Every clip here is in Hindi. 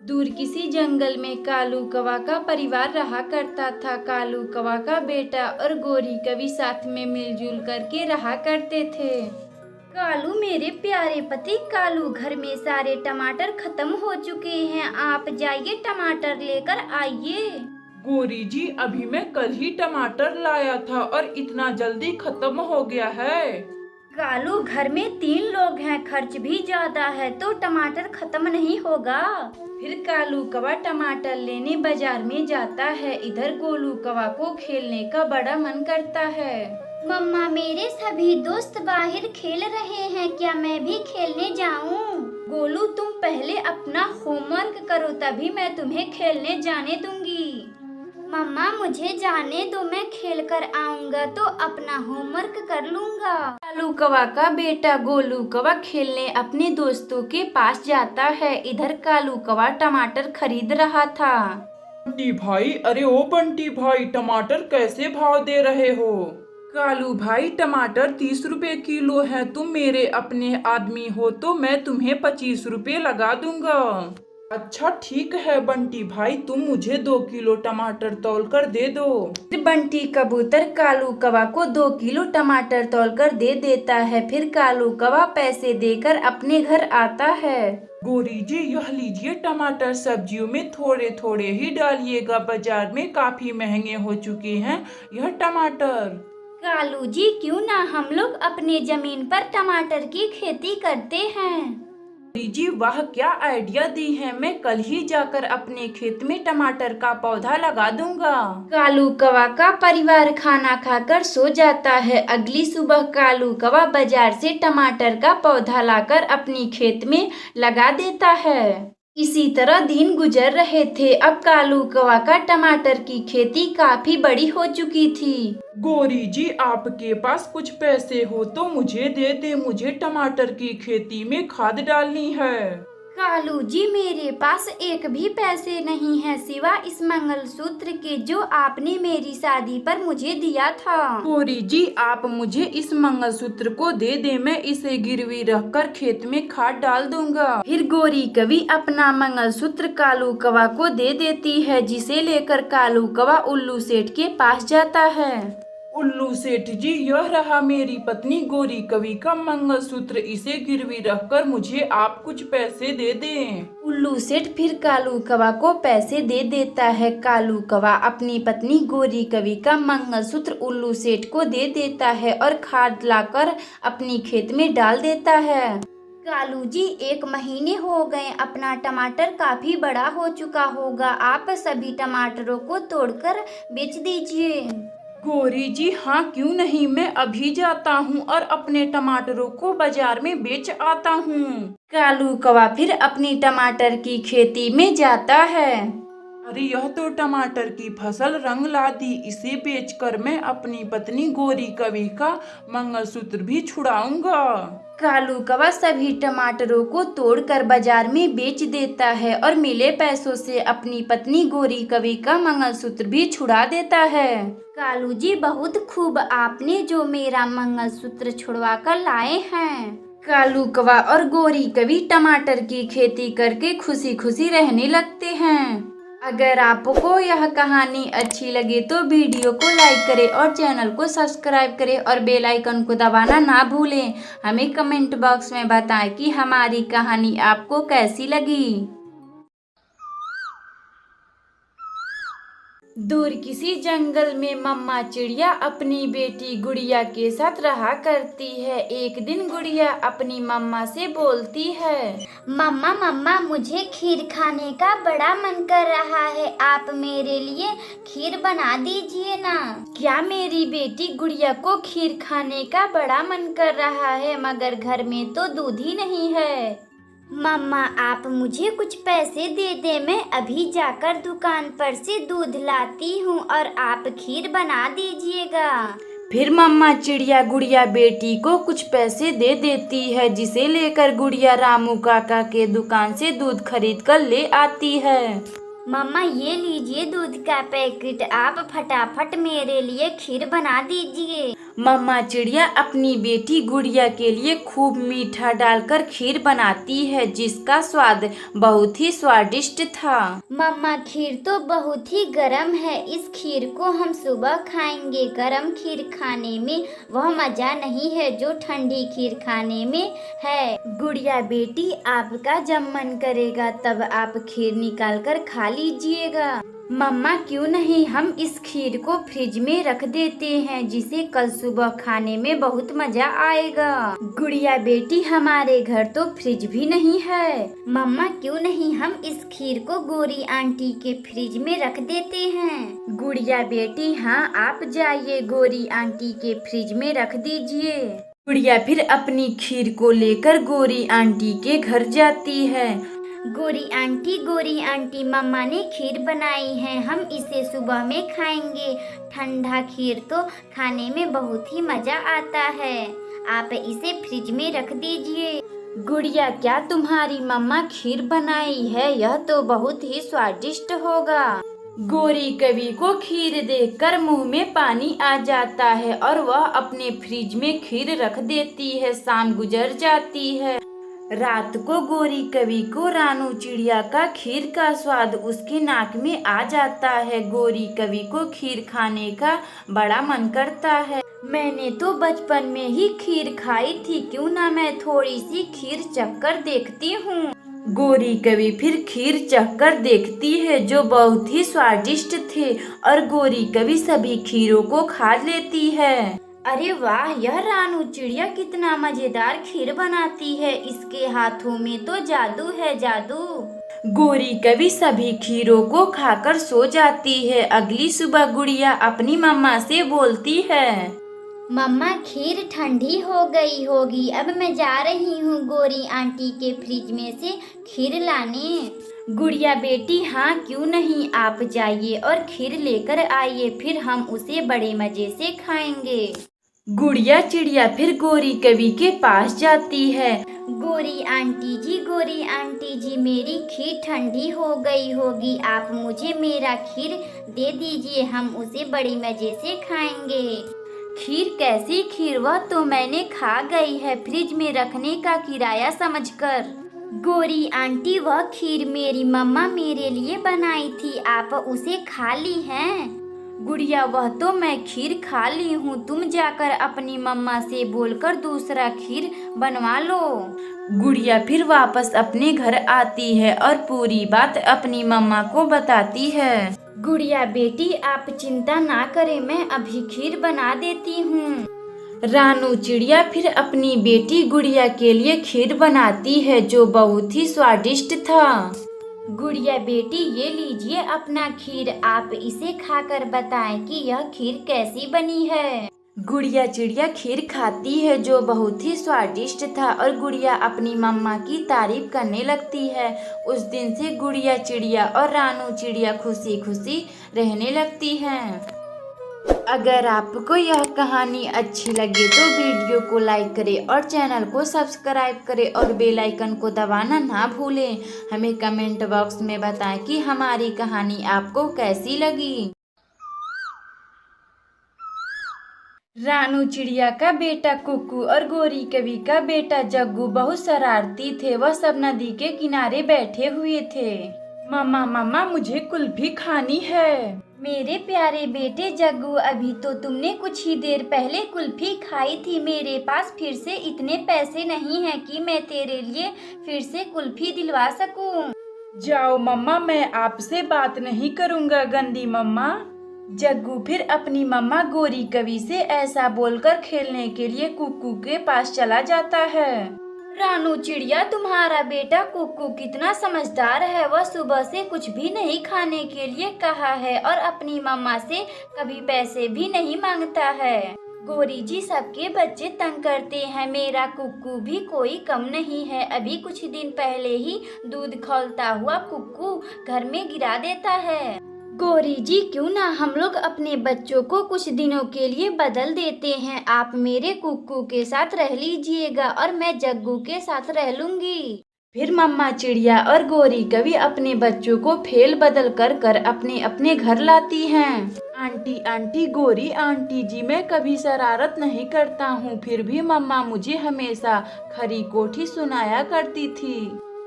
दूर किसी जंगल में कालू कौवा का परिवार रहा करता था। कालू कौवा का बेटा और गोरी कवि साथ में मिलजुल करके रहा करते थे। कालू मेरे प्यारे पति कालू, घर में सारे टमाटर खत्म हो चुके हैं, आप जाइए टमाटर लेकर आइए। गोरी जी, अभी मैं कल ही टमाटर लाया था और इतना जल्दी खत्म हो गया है। कालू, घर में 3 लोग हैं, खर्च भी ज्यादा है तो टमाटर खत्म नहीं होगा। फिर कालू कौवा टमाटर लेने बाजार में जाता है। इधर गोलू कौवा को खेलने का बड़ा मन करता है। मम्मा, मेरे सभी दोस्त बाहर खेल रहे हैं, क्या मैं भी खेलने जाऊं? गोलू, तुम पहले अपना होमवर्क करो, तभी मैं तुम्हें खेलने जाने दूंगी। मम्मा, मुझे जाने दो, मैं खेल कर आऊंगा तो अपना होमवर्क कर लूंगा। कालू कौवा का बेटा गोलू कौवा खेलने अपने दोस्तों के पास जाता है। इधर कालू कौवा टमाटर खरीद रहा था। बंटी भाई, अरे ओ बंटी भाई, टमाटर कैसे भाव दे रहे हो? कालू भाई, टमाटर 30 रुपए किलो है। तुम मेरे अपने आदमी हो तो मैं तुम्हें 25 रुपए लगा दूंगा। अच्छा ठीक है बंटी भाई, तुम मुझे 2 किलो टमाटर तौल कर दे दो। बंटी कबूतर कालू कौवा को 2 किलो टमाटर तौलकर दे देता है। फिर कालू कौवा पैसे देकर अपने घर आता है। गोरी जी, यह लीजिए टमाटर, सब्जियों में थोड़े थोड़े ही डालिएगा, बाजार में काफी महंगे हो चुके हैं यह टमाटर। कालू जी, क्यों ना हम लोग अपने जमीन पर टमाटर की खेती करते हैं। जी वाह, क्या आइडिया दी है, मैं कल ही जाकर अपने खेत में टमाटर का पौधा लगा दूंगा। कालू कौवा का परिवार खाना खाकर सो जाता है। अगली सुबह कालू कौवा बाजार से टमाटर का पौधा लाकर अपनी खेत में लगा देता है। इसी तरह दिन गुजर रहे थे। अब कालू कौवा का टमाटर की खेती काफी बड़ी हो चुकी थी। गोरी जी, आपके पास कुछ पैसे हो तो मुझे दे दे, मुझे टमाटर की खेती में खाद डालनी है। कालू जी, मेरे पास एक भी पैसे नहीं है सिवा इस मंगलसूत्र के जो आपने मेरी शादी पर मुझे दिया था। गोरी जी, आप मुझे इस मंगलसूत्र को दे दे, मैं इसे गिरवी रखकर खेत में खाद डाल दूंगा। फिर गोरी कवि अपना मंगलसूत्र कालू कौवा को दे देती है, जिसे लेकर कालू कौवा उल्लू सेठ के पास जाता है। उल्लू सेठ जी, यह रहा मेरी पत्नी गोरी कवि का मंगलसूत्र, इसे गिरवी रखकर मुझे आप कुछ पैसे दे दें। उल्लू सेठ फिर कालू कौवा को पैसे दे देता है। कालू कौवा अपनी पत्नी गोरी कवि का मंगलसूत्र उल्लू सेठ को दे देता है और खाद लाकर अपनी खेत में डाल देता है। कालू जी, 1 महीने हो गए, अपना टमाटर काफी बड़ा हो चुका होगा, आप सभी टमाटरों को तोड़कर बेच दीजिए। गोरी जी, हाँ क्यों नहीं, मैं अभी जाता हूँ और अपने टमाटरों को बाजार में बेच आता हूँ। कालू कौवा फिर अपनी टमाटर की खेती में जाता है। अरे यह तो टमाटर की फसल रंग ला दी, इसे बेचकर मैं अपनी पत्नी गोरी कवि का मंगलसूत्र भी छुड़ाऊंगा। कालू कौवा सभी टमाटरों को तोड़कर बाजार में बेच देता है और मिले पैसों से अपनी पत्नी गोरी कवि का मंगलसूत्र भी छुड़ा देता है। कालू जी, बहुत खूब, आपने जो मेरा मंगलसूत्र छुड़वा कर लाए हैं। कालू कौवा और गोरी कवि टमाटर की खेती करके खुशी खुशी रहने लगते हैं। अगर आपको यह कहानी अच्छी लगे तो वीडियो को लाइक करें और चैनल को सब्सक्राइब करें और बेल आइकन को दबाना ना भूलें। हमें कमेंट बॉक्स में बताएं कि हमारी कहानी आपको कैसी लगी। दूर किसी जंगल में मम्मा चिड़िया अपनी बेटी गुड़िया के साथ रहा करती है। एक दिन गुड़िया अपनी मम्मा से बोलती है, मम्मा मम्मा, मुझे खीर खाने का बड़ा मन कर रहा है, आप मेरे लिए खीर बना दीजिए ना। क्या मेरी बेटी गुड़िया को खीर खाने का बड़ा मन कर रहा है, मगर घर में तो दूध ही नहीं है। मम्मा, आप मुझे कुछ पैसे दे दे, मैं अभी जाकर दुकान पर से दूध लाती हूँ और आप खीर बना दीजिएगा। फिर मम्मा चिड़िया गुड़िया बेटी को कुछ पैसे दे देती है, जिसे लेकर गुड़िया रामू काका के दुकान से दूध खरीद कर ले आती है। मम्मा ये लीजिए दूध का पैकेट, आप फटाफट मेरे लिए खीर बना दीजिए। मम्मा चिड़िया अपनी बेटी गुड़िया के लिए खूब मीठा डालकर खीर बनाती है, जिसका स्वाद बहुत ही स्वादिष्ट था। मम्मा खीर तो बहुत ही गर्म है, इस खीर को हम सुबह खाएंगे। गर्म खीर खाने में वह मजा नहीं है जो ठंडी खीर खाने में है। गुड़िया बेटी, आपका जब मन करेगा तब आप खीर निकाल कर खा लीजिएगा। मम्मा क्यों नहीं, हम इस खीर को फ्रिज में रख देते हैं, जिसे कल सुबह खाने में बहुत मजा आएगा। गुड़िया बेटी, हमारे घर तो फ्रिज भी नहीं है। मम्मा क्यों नहीं, हम इस खीर को गोरी आंटी के फ्रिज में रख देते हैं। गुड़िया बेटी, हाँ आप जाइए, गोरी आंटी के फ्रिज में रख दीजिए। गुड़िया फिर अपनी खीर को लेकर गोरी आंटी के घर जाती है। गोरी आंटी मम्मा ने खीर बनाई है, हम इसे सुबह में खाएंगे। ठंडा खीर तो खाने में बहुत ही मजा आता है, आप इसे फ्रिज में रख दीजिए। गुड़िया, क्या तुम्हारी मम्मा खीर बनाई है? यह तो बहुत ही स्वादिष्ट होगा। गोरी कवि को खीर देखकर मुंह में पानी आ जाता है और वह अपने फ्रिज में खीर रख देती है। शाम गुजर जाती है। रात को गोरी कवि को रानू चिड़िया का खीर का स्वाद उसके नाक में आ जाता है। गोरी कवि को खीर खाने का बड़ा मन करता है। मैंने तो बचपन में ही खीर खाई थी, क्यों ना मैं थोड़ी सी खीर चखकर देखती हूँ। गोरी कवि फिर खीर चखकर देखती है, जो बहुत ही स्वादिष्ट थे, और गोरी कवि सभी खीरों को खा लेती है। अरे वाह, यह रानू चिड़िया कितना मजेदार खीर बनाती है, इसके हाथों में तो जादू है, जादू। गोरी कवि सभी खीरों को खाकर सो जाती है। अगली सुबह गुड़िया अपनी मम्मा से बोलती है, मम्मा खीर ठंडी हो गई होगी, अब मैं जा रही हूँ गोरी आंटी के फ्रिज में से खीर लाने। गुड़िया बेटी, हाँ क्यों नहीं, आप जाइए और खीर लेकर आइए, फिर हम उसे बड़े मजे से खाएंगे। गुड़िया चिड़िया फिर गोरी कवि के पास जाती है। गोरी आंटी जी मेरी खीर ठंडी हो गई होगी, आप मुझे मेरा खीर दे दीजिए, हम उसे बड़ी मजे से खाएंगे। खीर? कैसी खीर? वह तो मैंने खा गई है, फ्रिज में रखने का किराया समझकर। गोरी आंटी, वह खीर मेरी मम्मा मेरे लिए बनाई थी, आप उसे खा ली हैं? गुड़िया, वह तो मैं खीर खा ली हूँ, तुम जाकर अपनी मम्मा से बोलकर दूसरा खीर बनवा लो। गुड़िया फिर वापस अपने घर आती है और पूरी बात अपनी मम्मा को बताती है। गुड़िया बेटी, आप चिंता ना करें, मैं अभी खीर बना देती हूँ। रानू चिड़िया फिर अपनी बेटी गुड़िया के लिए खीर बनाती है, जो बहुत ही स्वादिष्ट था। गुड़िया बेटी, ये लीजिए अपना खीर, आप इसे खाकर बताएं कि यह खीर कैसी बनी है। गुड़िया चिड़िया खीर खाती है, जो बहुत ही स्वादिष्ट था, और गुड़िया अपनी मम्मा की तारीफ करने लगती है। उस दिन से गुड़िया चिड़िया और रानू चिड़िया खुशी खुशी रहने लगती हैं। अगर आपको यह कहानी अच्छी लगे तो वीडियो को लाइक करें और चैनल को सब्सक्राइब करें और बेल आइकन को दबाना ना भूलें। हमें कमेंट बॉक्स में बताएं कि हमारी कहानी आपको कैसी लगी। रानू चिड़िया का बेटा कुक्कू और गोरी कवि का बेटा जग्गू बहुत शरारती थे। वह सब नदी के किनारे बैठे हुए थे। मम्मा मुझे कुल्फी खानी है। मेरे प्यारे बेटे जग्गू, अभी तो तुमने कुछ ही देर पहले कुल्फी खाई थी। मेरे पास फिर से इतने पैसे नहीं हैं कि मैं तेरे लिए फिर से कुल्फी दिलवा सकूं। जाओ मम्मा, मैं आपसे बात नहीं करूँगा, गंदी मम्मा। जग्गू फिर अपनी मम्मा गोरी कवि से ऐसा बोलकर खेलने के लिए कुक्कू के पास चला जाता है। रानू चिड़िया, तुम्हारा बेटा कुक्कू कितना समझदार है, वह सुबह से कुछ भी नहीं खाने के लिए कहा है और अपनी मम्मा से कभी पैसे भी नहीं मांगता है। गोरी जी, सबके बच्चे तंग करते हैं, मेरा कुक्कू भी कोई कम नहीं है। अभी कुछ दिन पहले ही दूध खौलता हुआ कुक्कू घर में गिरा देता है। गोरी जी, क्यों ना हम लोग अपने बच्चों को कुछ दिनों के लिए बदल देते हैं। आप मेरे कुक्कू के साथ रह लीजिएगा और मैं जग्गू के साथ रह लूंगी। फिर मम्मा चिड़िया और गोरी कवि अपने बच्चों को फेल बदल कर अपने अपने घर लाती हैं। आंटी आंटी गोरी आंटी जी, मैं कभी शरारत नहीं करता हूँ, फिर भी मम्मा मुझे हमेशा खरी कोठी सुनाया करती थी।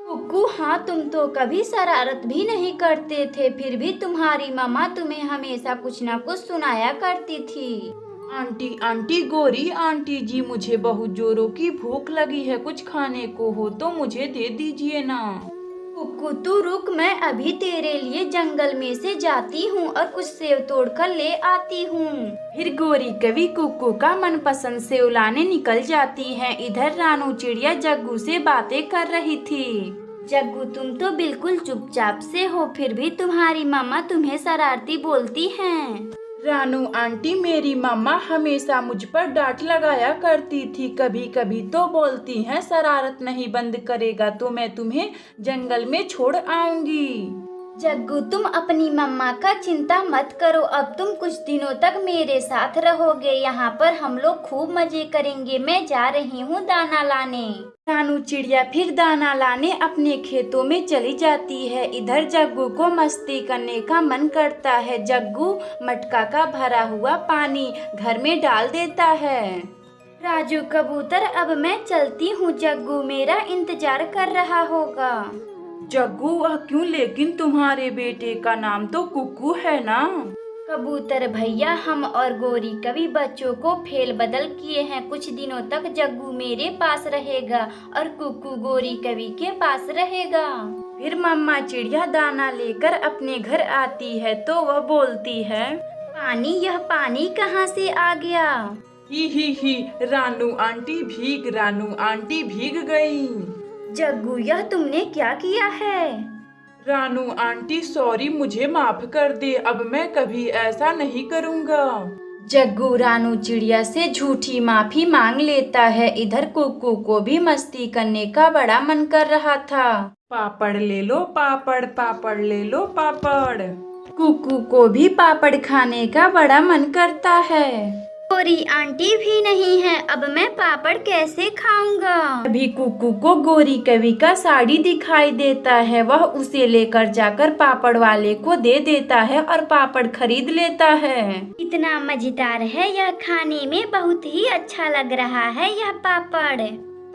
कुकू, हाँ तुम तो कभी शरारत भी नहीं करते थे, फिर भी तुम्हारी मम्मा तुम्हें हमेशा कुछ ना कुछ सुनाया करती थी। आंटी आंटी गोरी आंटी जी, मुझे बहुत जोरों की भूख लगी है, कुछ खाने को हो तो मुझे दे दीजिए ना। कुकू तू रुक, मैं अभी तेरे लिए जंगल में से जाती हूँ और कुछ सेव तोड़कर ले आती हूँ। फिर गोरी कवि कुकू का मनपसंद सेव लाने निकल जाती है। इधर रानू चिड़िया जग्गू से बातें कर रही थी। जग्गू, तुम तो बिल्कुल चुपचाप से हो, फिर भी तुम्हारी मम्मा तुम्हें शरारती बोलती हैं। रानू आंटी, मेरी मम्मा हमेशा मुझ पर डांट लगाया करती थी, कभी कभी तो बोलती हैं शरारत नहीं बंद करेगा तो मैं तुम्हें जंगल में छोड़ आऊंगी। जग्गू, तुम अपनी मम्मा का चिंता मत करो, अब तुम कुछ दिनों तक मेरे साथ रहोगे, यहाँ पर हम लोग खूब मजे करेंगे, मैं जा रही हूँ दाना लाने। रानू चिड़िया फिर दाना लाने अपने खेतों में चली जाती है। इधर जग्गू को मस्ती करने का मन करता है। जग्गू मटका का भरा हुआ पानी घर में डाल देता है। राजू कबूतर, अब मैं चलती हूँ, जग्गू मेरा इंतजार कर रहा होगा। जग्गू, वह क्यों? लेकिन तुम्हारे बेटे का नाम तो कुकू है ना? कबूतर भैया, हम और गोरी कवि बच्चों को फेल बदल किए हैं, कुछ दिनों तक जग्गू मेरे पास रहेगा और कुकू गोरी कवि के पास रहेगा। फिर मम्मा चिड़िया दाना लेकर अपने घर आती है तो वह बोलती है, पानी, यह पानी कहाँ से आ गया? ही, रानू आंटी भीग गई। जग्गू, यह तुमने क्या किया है? रानू आंटी सॉरी, मुझे माफ कर दे, अब मैं कभी ऐसा नहीं करूँगा। जग्गू रानू चिड़िया से झूठी माफी मांग लेता है। इधर कुकू को भी मस्ती करने का बड़ा मन कर रहा था। पापड़ ले लो पापड़, पापड़ ले लो पापड़। कुकू को भी पापड़ खाने का बड़ा मन करता है। गोरी आंटी भी नहीं है, अब मैं पापड़ कैसे खाऊंगा? अभी कुकू को गोरी कवि का साड़ी दिखाई देता है, वह उसे लेकर जाकर पापड़ वाले को दे देता है और पापड़ खरीद लेता है। इतना मजेदार है यह, खाने में बहुत ही अच्छा लग रहा है यह पापड़।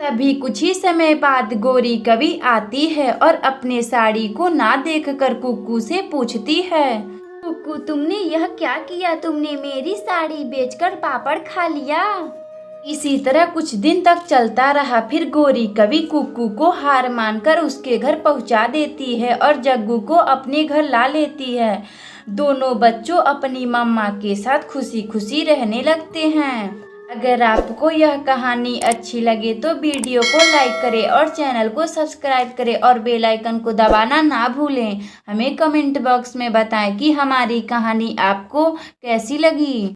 तभी कुछ ही समय बाद गोरी कवि आती है और अपने साड़ी को ना देखकर कुकू से पूछती है, कुकू तुमने यह क्या किया? तुमने मेरी साड़ी बेचकर पापड़ खा लिया। इसी तरह कुछ दिन तक चलता रहा। फिर गोरी कवि कुकू को हार मानकर उसके घर पहुंचा देती है और जग्गू को अपने घर ला लेती है। दोनों बच्चों अपनी मम्मा के साथ खुशी खुशी रहने लगते हैं। अगर आपको यह कहानी अच्छी लगे तो वीडियो को लाइक करें और चैनल को सब्सक्राइब करें और बेल आइकन को दबाना ना भूलें। हमें कमेंट बॉक्स में बताएं कि हमारी कहानी आपको कैसी लगी।